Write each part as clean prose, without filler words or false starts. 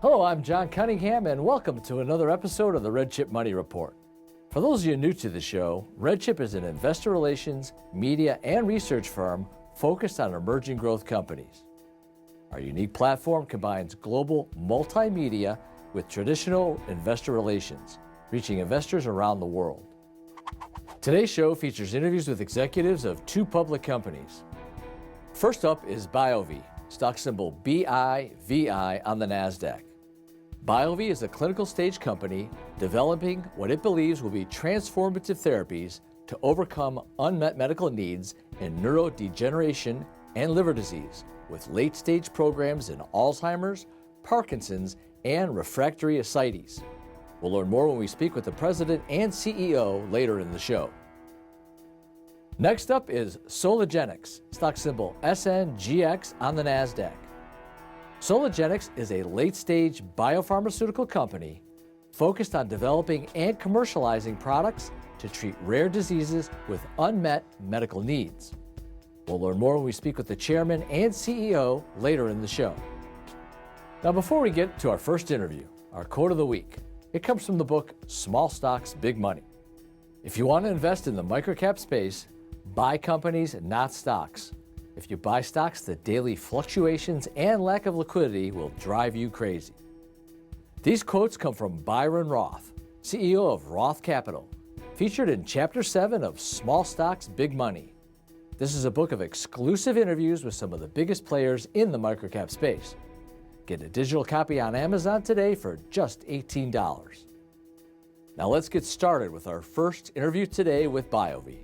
Hello, I'm John Cunningham, and welcome to another episode of the RedChip Money Report. For those of you new to the show, RedChip is an investor relations, media, and research firm focused on emerging growth companies. Our unique platform combines global multimedia with traditional investor relations, reaching investors around the world. Today's show features interviews with executives of two public companies. First up is BioVie, stock symbol BIVI on the Nasdaq. BioVie is a clinical stage company developing what it believes will be transformative therapies to overcome unmet medical needs in neurodegeneration and liver disease, with late-stage programs in Alzheimer's, Parkinson's, and refractory ascites. We'll learn more when we speak with the president and CEO later in the show. Next up is Soligenix, stock symbol SNGX on the Nasdaq. Soligenix is a late-stage biopharmaceutical company focused on developing and commercializing products to treat rare diseases with unmet medical needs. We'll learn more when we speak with the chairman and CEO later in the show. Now, before we get to our first interview, our quote of the week, it comes from the book Small Stocks, Big Money. If you want to invest in the microcap space, buy companies, not stocks. If you buy stocks, the daily fluctuations and lack of liquidity will drive you crazy. These quotes come from Byron Roth, CEO of Roth Capital, featured in Chapter 7 of Small Stocks, Big Money. This is a book of exclusive interviews with some of the biggest players in the microcap space. Get a digital copy on Amazon today for just $18. Now let's get started with our first interview today with BioVie.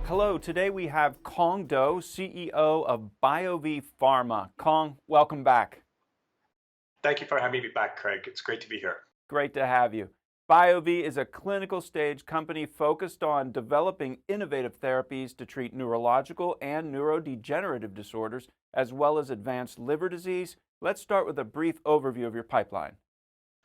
Hello, today we have Kong Do, CEO of BioVie Pharma. Kong, welcome back. Thank you for having me back, Craig. It's great to be here. Great to have you. BioVie is a clinical stage company focused on developing innovative therapies to treat neurological and neurodegenerative disorders, as well as advanced liver disease. Let's start with a brief overview of your pipeline.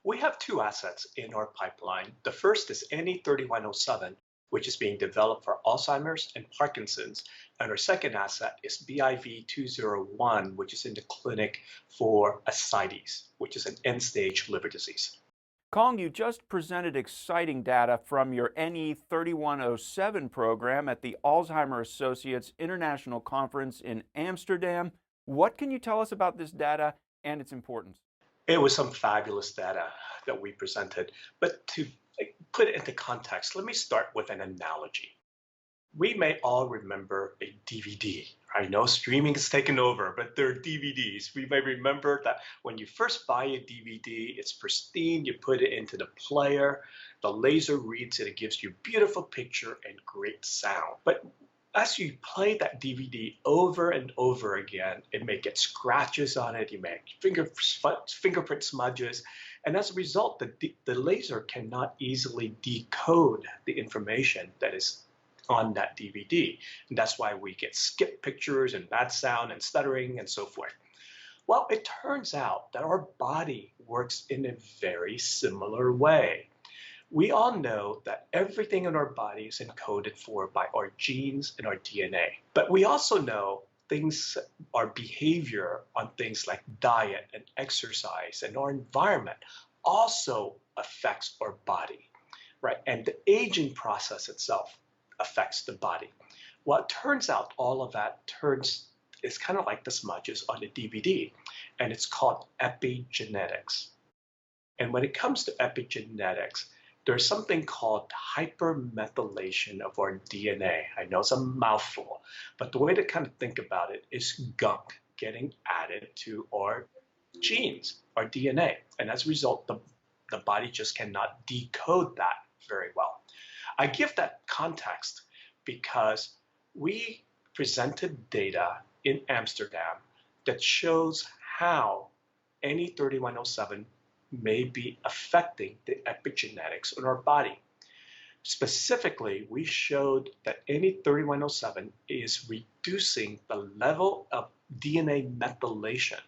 We have two assets in our pipeline. The first is NE3107, which is being developed for Alzheimer's and Parkinson's. And our second asset is BIV201, which is in the clinic for ascites, which is an end-stage liver disease. Kong, you just presented exciting data from your NE3107 program at the Alzheimer's Associates International Conference in Amsterdam. What can you tell us about this data and its importance? It was some fabulous data that we presented, but to put it into context, let me start with an analogy. We may all remember a DVD. I know streaming has taken over, but they're DVDs. We may remember that when you first buy a DVD, it's pristine, you put it into the player, the laser reads it, it gives you a beautiful picture and great sound. But as you play that DVD over and over again, it may get scratches on it, you may fingerprint smudges, and as a result, the laser cannot easily decode the information that is on that DVD. And that's why we get skipped pictures and bad sound and stuttering and so forth. Well, it turns out that our body works in a very similar way. We all know that everything in our body is encoded for by our genes and our DNA. But we also know our behavior on things like diet and exercise and our environment also affects our body, right? And the aging process itself affects the body. Well, it turns out all of that is kind of like the smudges on a DVD, and it's called epigenetics. And when it comes to epigenetics, there's something called hypermethylation of our DNA. I know it's a mouthful, but the way to kind of think about it is gunk getting added to our genes, our DNA. And as a result, the body just cannot decode that very well. I give that context because we presented data in Amsterdam that shows how NE3107 may be affecting the epigenetics in our body. Specifically, we showed that NE3107 is reducing the level of DNA methylation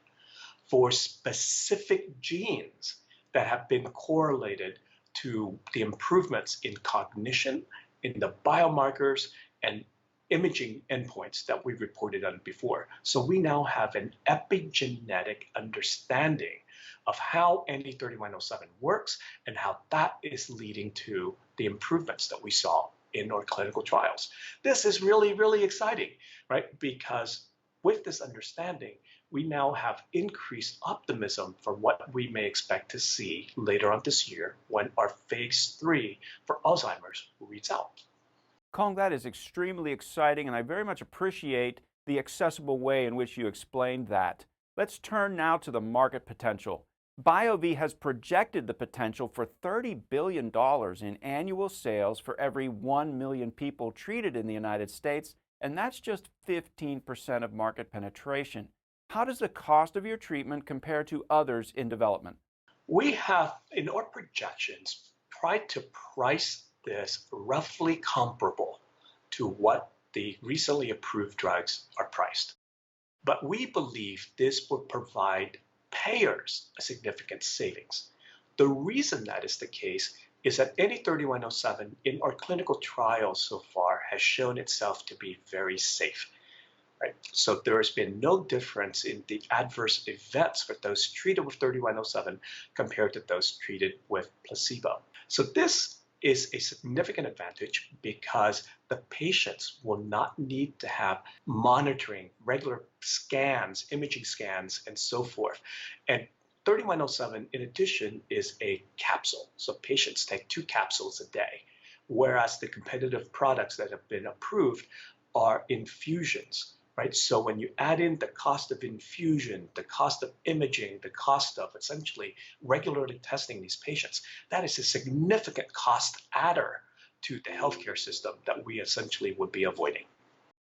for specific genes that have been correlated to the improvements in cognition, in the biomarkers, and imaging endpoints that we reported on before. So we now have an epigenetic understanding of how NE3107 works and how that is leading to the improvements that we saw in our clinical trials. This is really, really exciting, right? Because with this understanding, we now have increased optimism for what we may expect to see later on this year when our phase 3 for Alzheimer's reads out. Kong, that is extremely exciting, and I very much appreciate the accessible way in which you explained that. Let's turn now to the market potential. BioVie has projected the potential for $30 billion in annual sales for every 1 million people treated in the United States, and that's just 15% of market penetration. How does the cost of your treatment compare to others in development? We have, in our projections, tried to price this roughly comparable to what the recently approved drugs are priced. But we believe this will provide payers a significant savings. The reason that is the case is that NE3107 in our clinical trials so far has shown itself to be very safe. Right? So there has been no difference in the adverse events for those treated with 3107 compared to those treated with placebo. So this is a significant advantage because the patients will not need to have monitoring, regular scans, imaging scans, and so forth. And 3107, in addition, is a capsule. So patients take 2 capsules a day, whereas the competitive products that have been approved are infusions. Right? So when you add in the cost of infusion, the cost of imaging, the cost of essentially regularly testing these patients, that is a significant cost adder to the healthcare system that we essentially would be avoiding.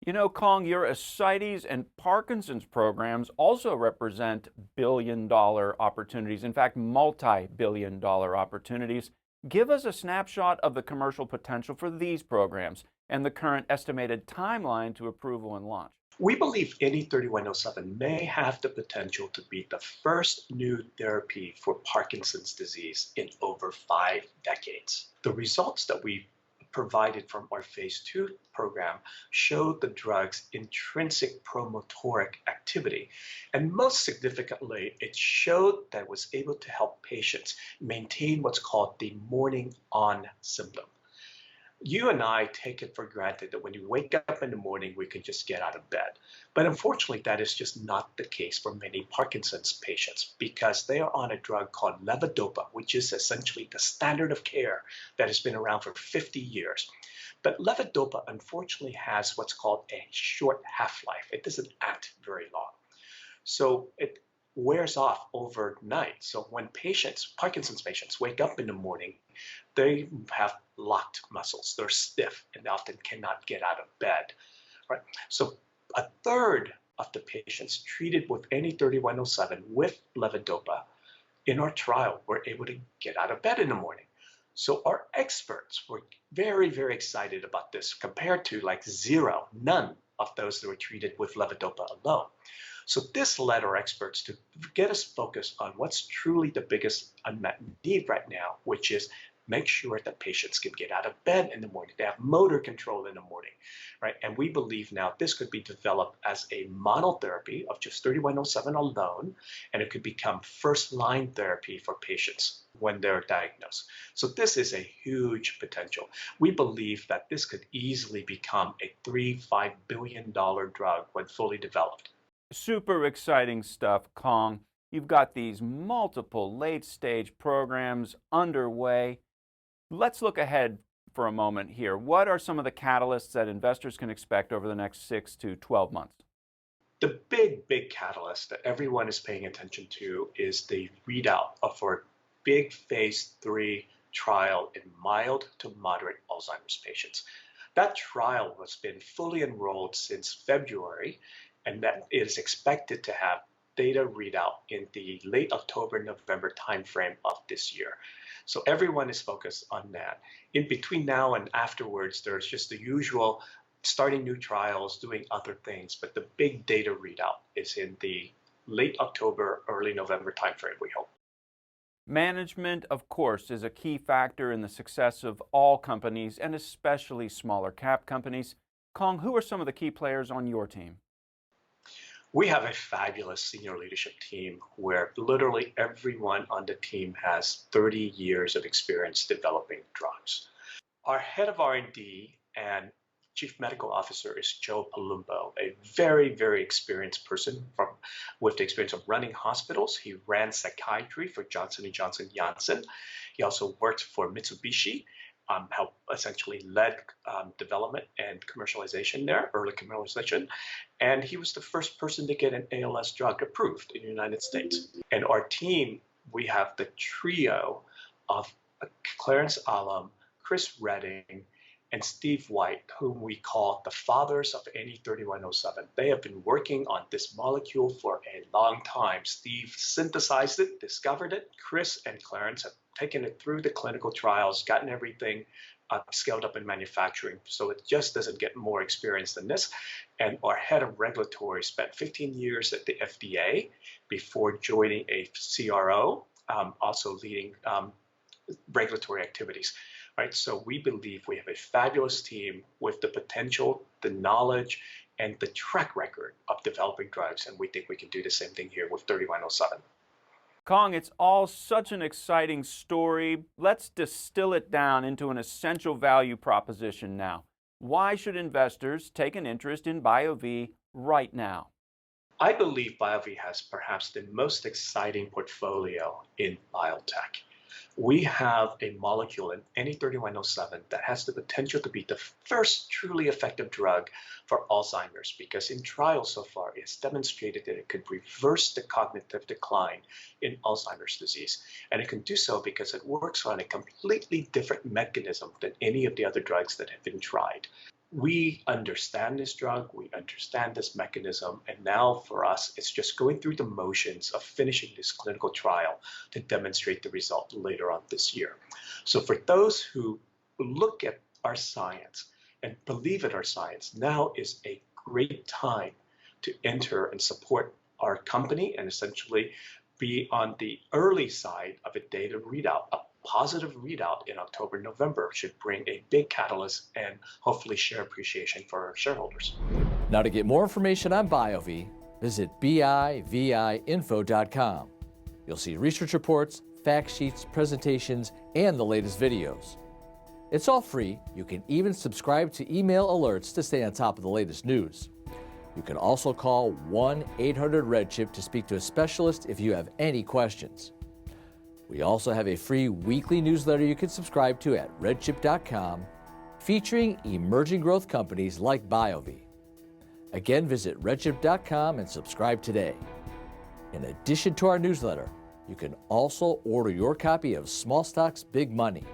You know, Kong, your ascites and Parkinson's programs also represent billion-dollar opportunities, in fact, multi-billion-dollar opportunities. Give us a snapshot of the commercial potential for these programs and the current estimated timeline to approval and launch. We believe NE3107 may have the potential to be the first new therapy for Parkinson's disease in over 5 decades. The results that we provided from our phase 2 program showed the drug's intrinsic promotoric activity. And most significantly, it showed that it was able to help patients maintain what's called the morning on symptom. You and I take it for granted that when you wake up in the morning, we can just get out of bed. But unfortunately, that is just not the case for many Parkinson's patients because they are on a drug called levodopa, which is essentially the standard of care that has been around for 50 years. But levodopa, unfortunately, has what's called a short half-life. It doesn't act very long. So it wears off overnight. So when Parkinson's patients wake up in the morning, they have locked muscles. They're stiff and often cannot get out of bed. Right? So a third of the patients treated with NE3107 with levodopa in our trial were able to get out of bed in the morning. So our experts were very, very excited about this compared to like none of those that were treated with levodopa alone. So this led our experts to get us focused on what's truly the biggest unmet need right now, which is make sure that patients can get out of bed in the morning. They have motor control in the morning, right? And we believe now this could be developed as a monotherapy of just 3107 alone, and it could become first-line therapy for patients when they're diagnosed. So this is a huge potential. We believe that this could easily become a $3-5 billion drug when fully developed. Super exciting stuff, Kong. You've got these multiple late-stage programs underway. Let's look ahead for a moment here. What are some of the catalysts that investors can expect over the next 6 to 12 months? The big catalyst that everyone is paying attention to is the readout of our big phase 3 trial in mild to moderate Alzheimer's patients. That trial has been fully enrolled since February, and that is expected to have data readout in the late October, November timeframe of this year. So everyone is focused on that. In between now and afterwards, there's just the usual starting new trials, doing other things, but the big data readout is in the late October, early November timeframe, we hope. Management, of course, is a key factor in the success of all companies, and especially smaller cap companies. Kong, who are some of the key players on your team? We have a fabulous senior leadership team where literally everyone on the team has 30 years of experience developing drugs. Our head of R&D and Chief Medical Officer is Joe Palumbo, a very, very experienced person with the experience of running hospitals. He ran psychiatry for Johnson & Johnson Janssen. He also worked for Mitsubishi, helped essentially led development and commercialization there, early commercialization. And he was the first person to get an ALS drug approved in the United States. And our team, we have the trio of Clarence Allam, Chris Redding, and Steve White, whom we call the fathers of NE3107. They have been working on this molecule for a long time. Steve synthesized it, discovered it. Chris and Clarence have taken it through the clinical trials, gotten everything scaled up in manufacturing, so it just doesn't get more experience than this. And our head of regulatory spent 15 years at the FDA before joining a CRO, also leading regulatory activities. Right, so we believe we have a fabulous team with the potential, the knowledge, and the track record of developing drugs, and we think we can do the same thing here with 3107. Kong, it's all such an exciting story. Let's distill it down into an essential value proposition now. Why should investors take an interest in BioVie right now? I believe BioVie has perhaps the most exciting portfolio in biotech. We have a molecule in NE3107 that has the potential to be the first truly effective drug for Alzheimer's, because in trials so far, it's demonstrated that it could reverse the cognitive decline in Alzheimer's disease. And it can do so because it works on a completely different mechanism than any of the other drugs that have been tried. We understand this drug, we understand this mechanism, and now for us, it's just going through the motions of finishing this clinical trial to demonstrate the result later on this year. So for those who look at our science and believe in our science, now is a great time to enter and support our company and essentially be on the early side of a data readout. A positive readout in October, November should bring a big catalyst and hopefully share appreciation for our shareholders. Now, to get more information on BioVie, visit biviinfo.com. You'll see research reports, fact sheets, presentations, and the latest videos. It's all free. You can even subscribe to email alerts to stay on top of the latest news. You can also call 1-800-RedChip to speak to a specialist if you have any questions. We also have a free weekly newsletter you can subscribe to at redchip.com, featuring emerging growth companies like BioVie. Again, visit redchip.com and subscribe today. In addition to our newsletter, you can also order your copy of Small Stocks, Big Money.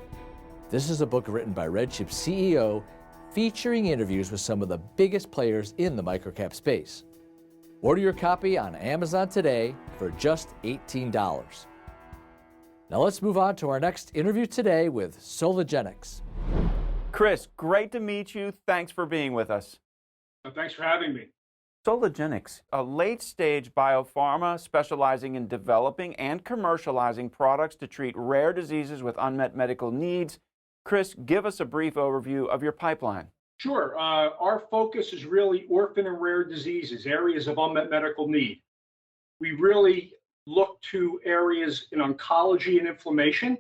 This is a book written by RedChip's CEO, featuring interviews with some of the biggest players in the microcap space. Order your copy on Amazon today for just $18. Now let's move on to our next interview today with Soligenix. Chris, great to meet you. Thanks for being with us. Thanks for having me. Soligenix, a late-stage biopharma specializing in developing and commercializing products to treat rare diseases with unmet medical needs. Chris, give us a brief overview of your pipeline. Sure. Our focus is really orphan and rare diseases, areas of unmet medical need. We really look to areas in oncology and inflammation,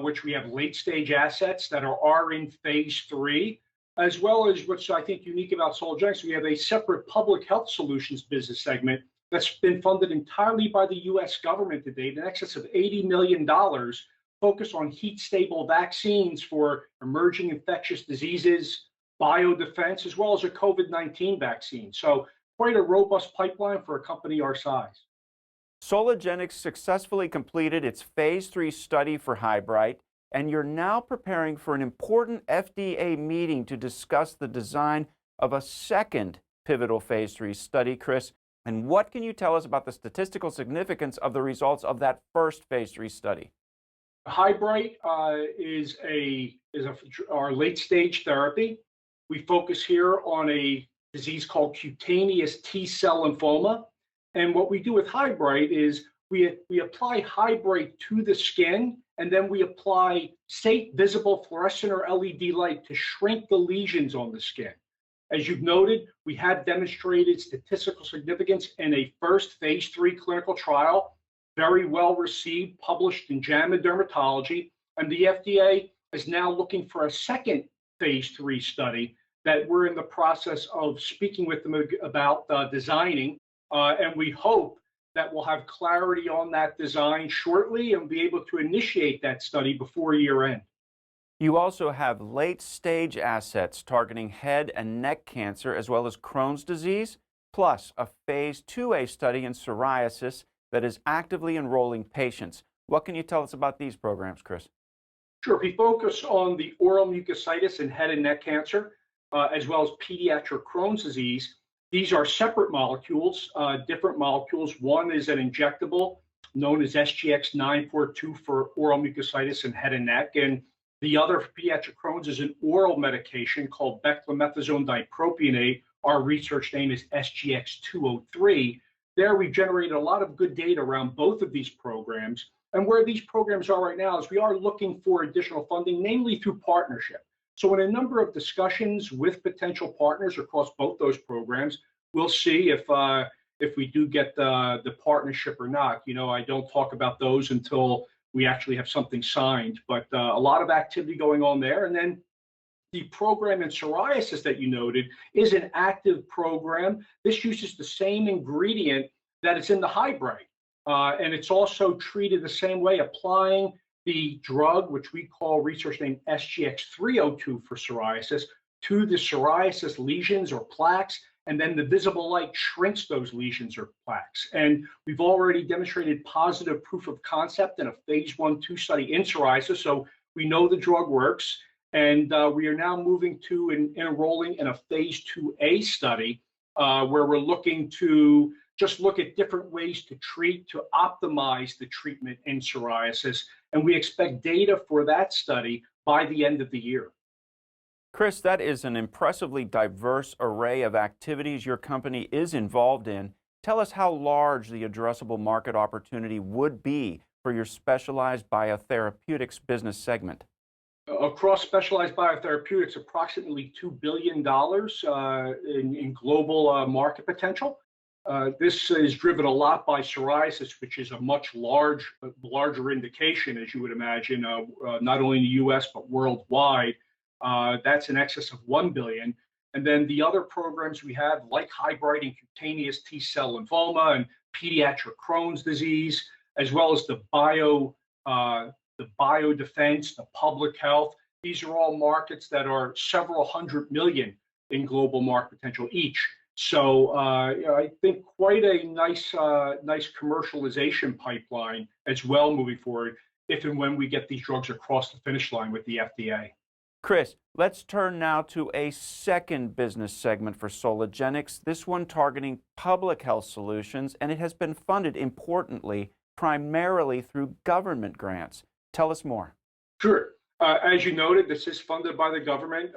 which we have late-stage assets that are in phase 3, as well as what's I think unique about Soligenix. We have a separate public health solutions business segment that's been funded entirely by the U.S. government to date, in excess of $80 million, focused on heat-stable vaccines for emerging infectious diseases, biodefense, as well as a COVID-19 vaccine. So quite a robust pipeline for a company our size. Soligenix successfully completed its phase 3 study for Hybrid, and you're now preparing for an important FDA meeting to discuss the design of a second pivotal phase 3 study, Chris. And what can you tell us about the statistical significance of the results of that first phase 3 study? Hybrid is our late-stage therapy. We focus here on a disease called cutaneous T-cell lymphoma. And what we do with Hybrid is we apply Hybrid to the skin, and then we apply state visible fluorescent or LED light to shrink the lesions on the skin. As you've noted, we have demonstrated statistical significance in a first phase 3 clinical trial, very well received, published in JAMA Dermatology, and the FDA is now looking for a second phase 3 study that we're in the process of speaking with them about designing, and we hope that we'll have clarity on that design shortly and be able to initiate that study before year end. You also have late-stage assets targeting head and neck cancer as well as Crohn's disease, plus a phase 2A study in psoriasis that is actively enrolling patients. What can you tell us about these programs, Chris? Sure. We focus on the oral mucositis and head and neck cancer, as well as pediatric Crohn's disease. These are separate molecules, different molecules. One is an injectable known as SGX 942 for oral mucositis and head and neck, and the other for pediatric Crohn's is an oral medication called beclomethasone dipropionate. Our research name is SGX 203. There we've generated a lot of good data around both of these programs. And where these programs are right now is we are looking for additional funding, namely through partnership. So in a number of discussions with potential partners across both those programs, we'll see if we do get the partnership or not. You know, I don't talk about those until we actually have something signed, but a lot of activity going on there. And then the program in psoriasis that you noted is an active program. This uses the same ingredient that is in the hybrid. And it's also treated the same way, applying the drug, which we call research name SGX 302 for psoriasis, to the psoriasis lesions or plaques, and then the visible light shrinks those lesions or plaques. And we've already demonstrated positive proof of concept in a phase 1/2 study in psoriasis, so we know the drug works. And we are now moving to enrolling in a phase 2A study where we're looking to just look at different ways to treat, to optimize the treatment in psoriasis. And we expect data for that study by the end of the year. Chris, that is an impressively diverse array of activities your company is involved in. Tell us how large the addressable market opportunity would be for your specialized biotherapeutics business segment. Across specialized biotherapeutics, approximately $2 billion in global market potential. This is driven a lot by psoriasis, which is a much larger indication, as you would imagine, not only in the US, but worldwide. That's in excess of $1 billion. And then the other programs we have, like hybrid and cutaneous T-cell lymphoma and pediatric Crohn's disease, as well as the biodefense, the public health. These are all markets that are several hundred million in global market potential each. So I think quite a nice commercialization pipeline as well moving forward, if and when we get these drugs across the finish line with the FDA. Chris, let's turn now to a second business segment for Soligenix, this one targeting public health solutions, and it has been funded, importantly, primarily through government grants. Tell us more. Sure. As you noted, this is funded by the government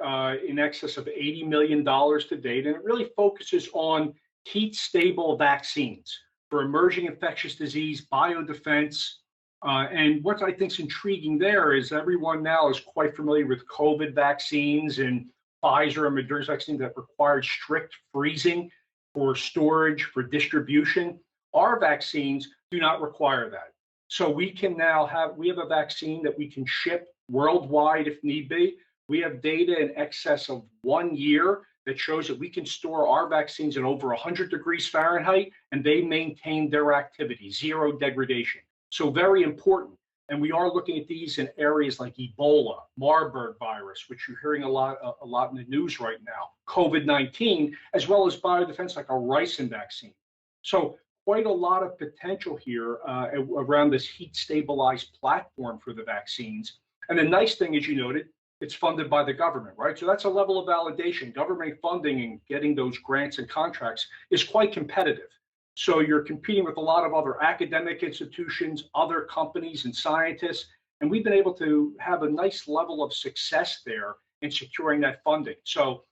in excess of $80 million to date, and it really focuses on heat-stable vaccines for emerging infectious disease, biodefense. And what I think is intriguing there is everyone now is quite familiar with COVID vaccines and Pfizer and Moderna's vaccines that required strict freezing for storage, for distribution. Our vaccines do not require that. So we can now have a vaccine that we can ship worldwide if need be. We have data in excess of 1 year that shows that we can store our vaccines at over 100 degrees Fahrenheit and they maintain their activity, zero degradation. So very important. And we are looking at these in areas like Ebola, Marburg virus, which you're hearing a lot in the news right now, COVID-19, as well as biodefense like a ricin vaccine. So quite a lot of potential here around this heat stabilized platform for the vaccines. And the nice thing, as you noted, it's funded by the government, right? So that's a level of validation. Government funding and getting those grants and contracts is quite competitive. So you're competing with a lot of other academic institutions, other companies and scientists, and we've been able to have a nice level of success there in securing that funding. So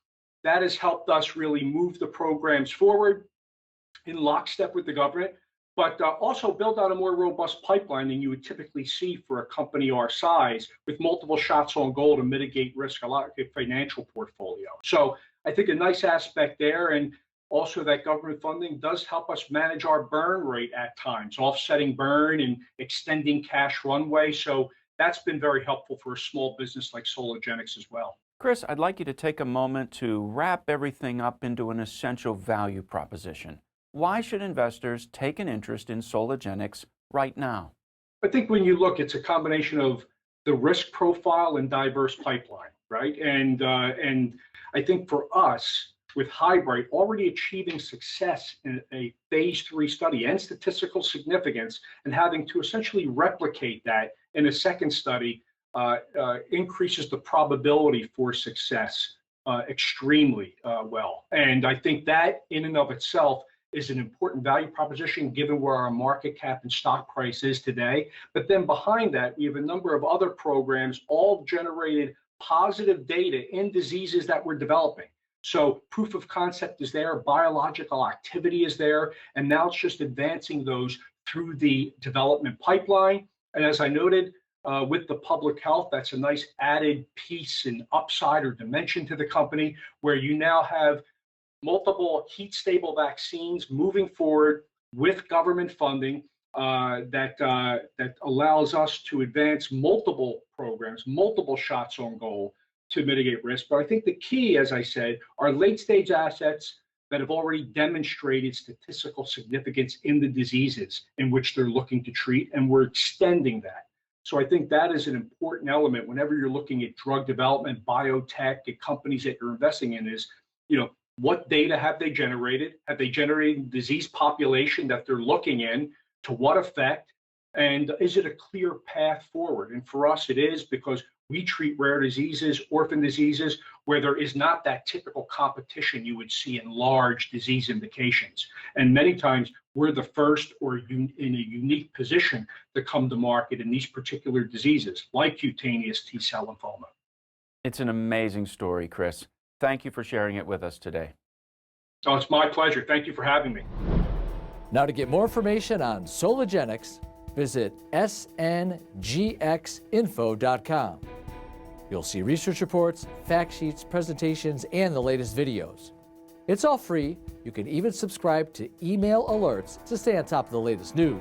that has helped us really move the programs forward in lockstep with the government, but also build out a more robust pipeline than you would typically see for a company our size with multiple shots on goal to mitigate risk, a lot of financial portfolio. So I think a nice aspect there, and also that government funding does help us manage our burn rate at times, offsetting burn and extending cash runway. So that's been very helpful for a small business like Soligenix as well. Chris, I'd like you to take a moment to wrap everything up into an essential value proposition. Why should investors take an interest in Soligenix right now? I think when you look, it's a combination of the risk profile and diverse pipeline, right? And I think for us, with Hybrid already achieving success in a phase 3 study and statistical significance, and having to essentially replicate that in a second study, increases the probability for success extremely well. And I think that in and of itself is an important value proposition given where our market cap and stock price is today. But then behind that, we have a number of other programs, all generated positive data in diseases that we're developing. So proof of concept is there, biological activity is there, and now it's just advancing those through the development pipeline. And as I noted, with the public health, that's a nice added piece and upside or dimension to the company, where you now have multiple heat stable vaccines moving forward with government funding that allows us to advance multiple programs, multiple shots on goal to mitigate risk. But I think the key, as I said, are late stage assets that have already demonstrated statistical significance in the diseases in which they're looking to treat, and we're extending that. So I think that is an important element whenever you're looking at drug development, biotech, at companies that you're investing in is, what data have they generated? Have they generated disease population that they're looking in? To what effect? And is it a clear path forward? And for us, it is, because we treat rare diseases, orphan diseases, where there is not that typical competition you would see in large disease indications. And many times we're the first or in a unique position to come to market in these particular diseases, like cutaneous T-cell lymphoma. It's an amazing story, Chris. Thank you for sharing it with us today. Oh, it's my pleasure. Thank you for having me. Now, to get more information on Soligenix, visit SNGXinfo.com. You'll see research reports, fact sheets, presentations, and the latest videos. It's all free. You can even subscribe to email alerts to stay on top of the latest news.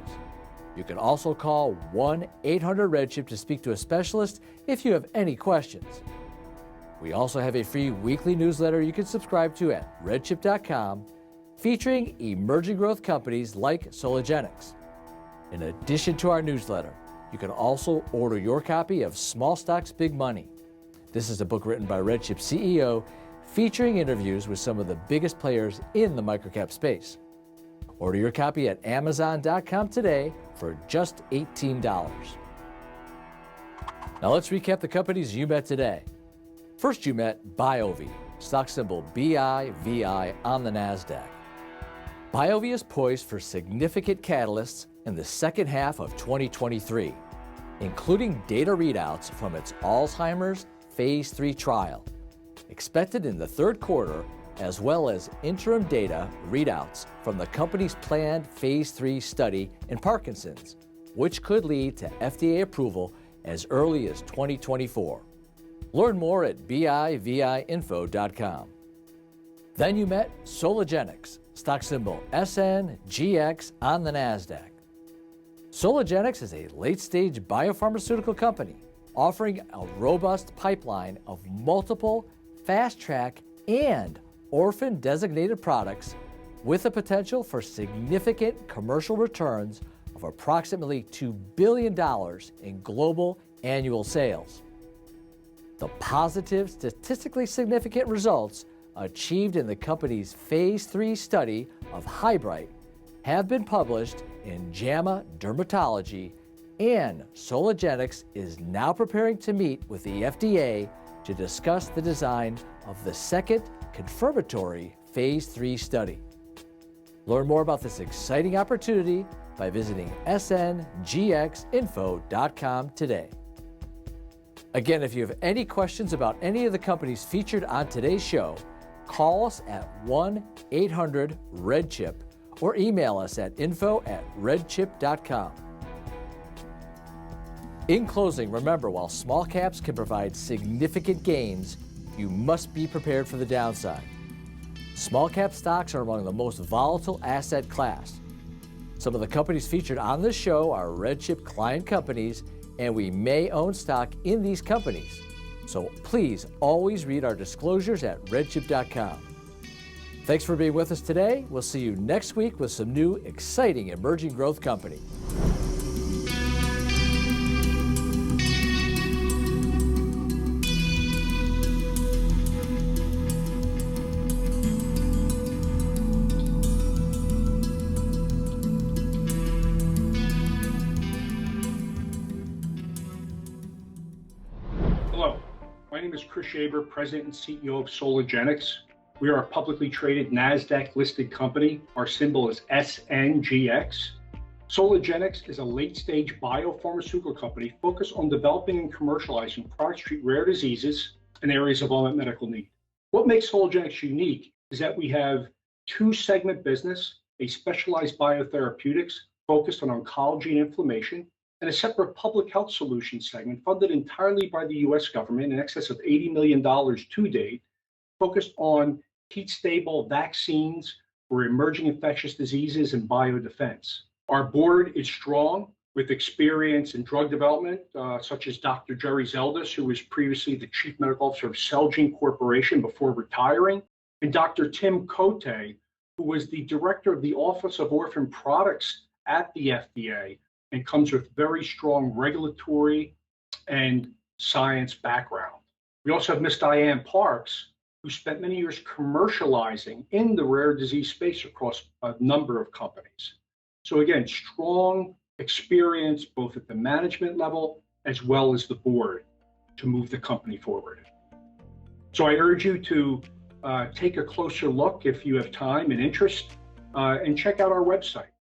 You can also call 1-800-RedChip to speak to a specialist if you have any questions. We also have a free weekly newsletter you can subscribe to at redchip.com, featuring emerging growth companies like Soligenix. In addition to our newsletter, you can also order your copy of Small Stocks, Big Money. This is a book written by RedChip CEO, featuring interviews with some of the biggest players in the microcap space. Order your copy at Amazon.com today for just $18. Now let's recap the companies you met today. First, you met BioVie, stock symbol BIVI on the Nasdaq. BioVie is poised for significant catalysts in the second half of 2023, including data readouts from its Alzheimer's phase 3 trial, expected in the third quarter, as well as interim data readouts from the company's planned phase 3 study in Parkinson's, which could lead to FDA approval as early as 2024. Learn more at BIVIinfo.com. Then you met Soligenix, stock symbol SNGX on the Nasdaq. Soligenix is a late-stage biopharmaceutical company offering a robust pipeline of multiple fast-track and orphan-designated products with the potential for significant commercial returns of approximately $2 billion in global annual sales. The positive, statistically significant results achieved in the company's phase 3 study of Hybrid have been published in JAMA Dermatology, and Soligenix is now preparing to meet with the FDA to discuss the design of the second confirmatory phase 3 study. Learn more about this exciting opportunity by visiting SNGXinfo.com today. Again, if you have any questions about any of the companies featured on today's show, call us at 1-800-RedChip or email us at info@redchip.com. In closing, remember, while small caps can provide significant gains, you must be prepared for the downside. Small cap stocks are among the most volatile asset class. Some of the companies featured on this show are RedChip client companies, and we may own stock in these companies. So please always read our disclosures at redchip.com. Thanks for being with us today. We'll see you next week with some new exciting emerging growth company. Hello, my name is Chris Shaber, President and CEO of Soligenix. We are a publicly traded Nasdaq listed company. Our symbol is SNGX. Soligenix is a late-stage biopharmaceutical company focused on developing and commercializing products to treat rare diseases and areas of unmet medical need. What makes Soligenix unique is that we have two-segment business, a specialized biotherapeutics focused on oncology and inflammation, and a separate public health solutions segment funded entirely by the U.S. government in excess of $80 million to date, focused on heat-stable vaccines for emerging infectious diseases and biodefense. Our board is strong with experience in drug development, such as Dr. Jerry Zeldis, who was previously the Chief Medical Officer of Celgene Corporation before retiring, and Dr. Tim Cote, who was the Director of the Office of Orphan Products at the FDA, and comes with very strong regulatory and science background. We also have Ms. Diane Parks, who spent many years commercializing in the rare disease space across a number of companies. So again, strong experience both at the management level as well as the board to move the company forward. So I urge you to take a closer look if you have time and interest, and check out our website.